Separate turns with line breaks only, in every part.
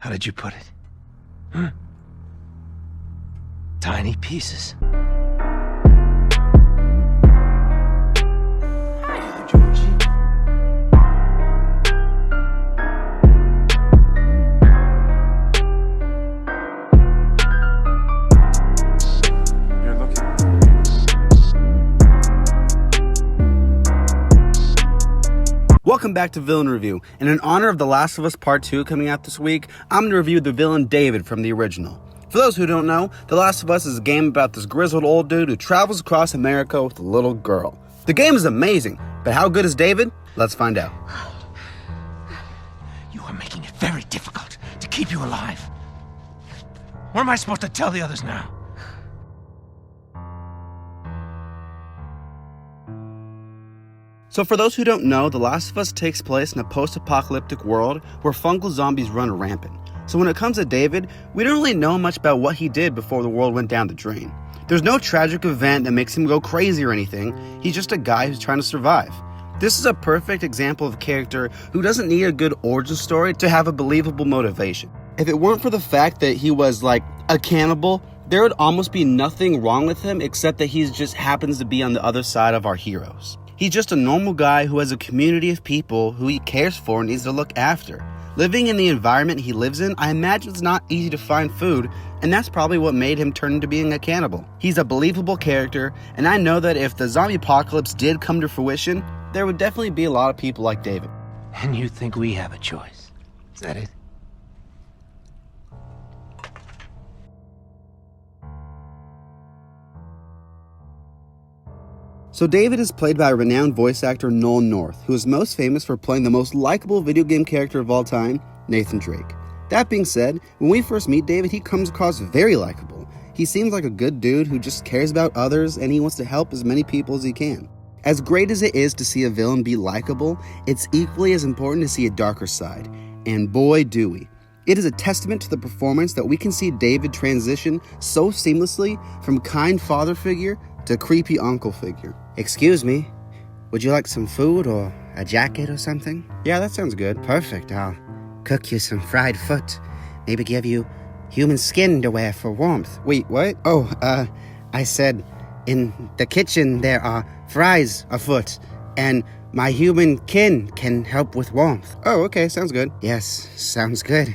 How did you put it? Tiny pieces. Hiya, Georgie.
You're looking.
Welcome back to Villain Review, and in honor of The Last of Us Part 2 coming out this week, I'm going to review the villain David from the original. For those who don't know, The Last of Us is a game about this grizzled old dude who travels across America with a little girl. The game is amazing, but how good is David? Let's find out.
You are making it very difficult to keep you alive. What am I supposed to tell the others now?
So for those who don't know, The Last of Us takes place in a post-apocalyptic world where fungal zombies run rampant. So when it comes to David, we don't really know much about what he did before the world went down the drain. There's no tragic event that makes him go crazy or anything. He's just a guy who's trying to survive. This is a perfect example of a character who doesn't need a good origin story to have a believable motivation. If it weren't for the fact that he was like a cannibal, there would almost be nothing wrong with him except that he just happens to be on the other side of our heroes. He's just a normal guy who has a community of people who he cares for and needs to look after. Living in the environment he lives in, I imagine it's not easy to find food, and that's probably what made him turn into being a cannibal. He's a believable character, and I know that if the zombie apocalypse did come to fruition, there would definitely be a lot of people like David.
And you think we have a choice? Is that it?
So David is played by renowned voice actor Nolan North, who is most famous for playing the most likable video game character of all time, Nathan Drake. That being said, when we first meet David, he comes across very likable. He seems like a good dude who just cares about others and he wants to help as many people as he can. As great as it is to see a villain be likable, it's equally as important to see a darker side. And boy, do we. It is a testament to the performance that we can see David transition so seamlessly from kind father figure to creepy uncle figure. Excuse me, would you like some food or a jacket or something? Yeah, that sounds good. Perfect, I'll cook you some fried foot. Maybe give you human skin to wear for warmth. Wait, what? Oh, I said in the kitchen there are fries afoot, and my human kin can help with warmth. Oh, okay, sounds good. Yes, sounds good.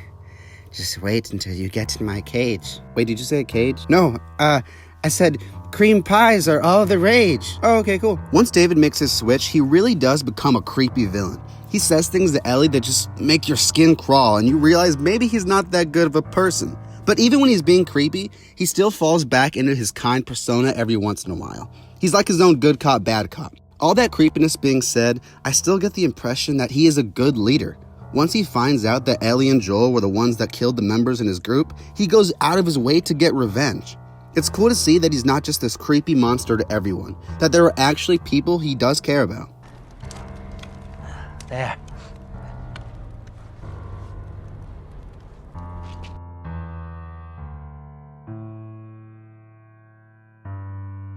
Just wait until you get in my cage. Wait, did you say a cage? No, I said cream pies are all the rage. Oh, okay, cool. Once David makes his switch, he really does become a creepy villain. He says things to Ellie that just make your skin crawl, and you realize maybe he's not that good of a person. But even when he's being creepy, he still falls back into his kind persona every once in a while. He's like his own good cop, bad cop. All that creepiness being said, I still get the impression that he is a good leader. Once he finds out that Ellie and Joel were the ones that killed the members in his group, he goes out of his way to get revenge. It's cool to see that he's not just this creepy monster to everyone, that there are actually people he does care about.
There.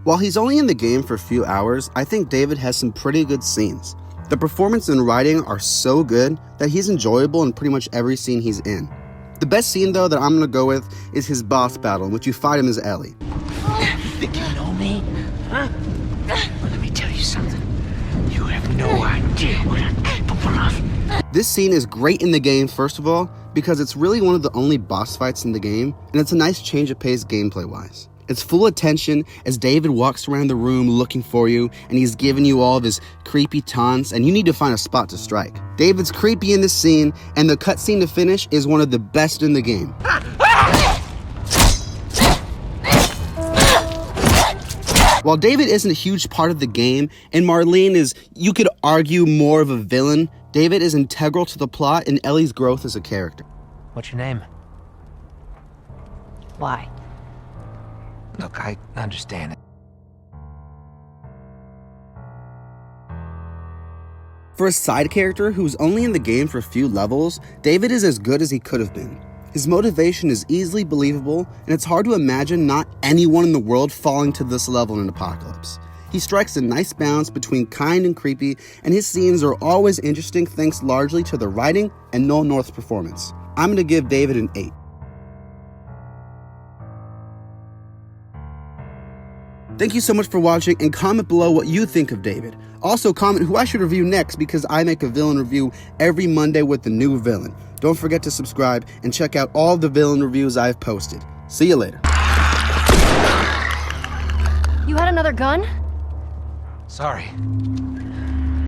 While he's only in the game for a few hours, I think David has some pretty good scenes. The performance and writing are so good that he's enjoyable in pretty much every scene he's in. The best scene, though, that I'm going to go with is his boss battle, in which you fight him as Ellie.
You think you know me? Huh? Well, let me tell you something. You have no idea what I'm capable of.
This scene is great in the game, first of all, because it's really one of the only boss fights in the game, and it's a nice change of pace gameplay-wise. It's full of tension as David walks around the room looking for you, and he's giving you all of his creepy taunts, and you need to find a spot to strike. David's creepy in this scene, and the cutscene to finish is one of the best in the game. While David isn't a huge part of the game, and Marlene is, you could argue, more of a villain, David is integral to the plot and Ellie's growth as a character.
What's your name?
Why?
Look, I understand it.
For a side character who's only in the game for a few levels, David is as good as he could have been. His motivation is easily believable, and it's hard to imagine not anyone in the world falling to this level in an apocalypse. He strikes a nice balance between kind and creepy, and his scenes are always interesting thanks largely to the writing and Nolan North's performance. I'm going to give David an 8. Thank you so much for watching, and comment below what you think of David. Also comment who I should review next, because I make a villain review every Monday with a new villain. Don't forget to subscribe and check out all the villain reviews I've posted. See you later.
You had another gun?
Sorry.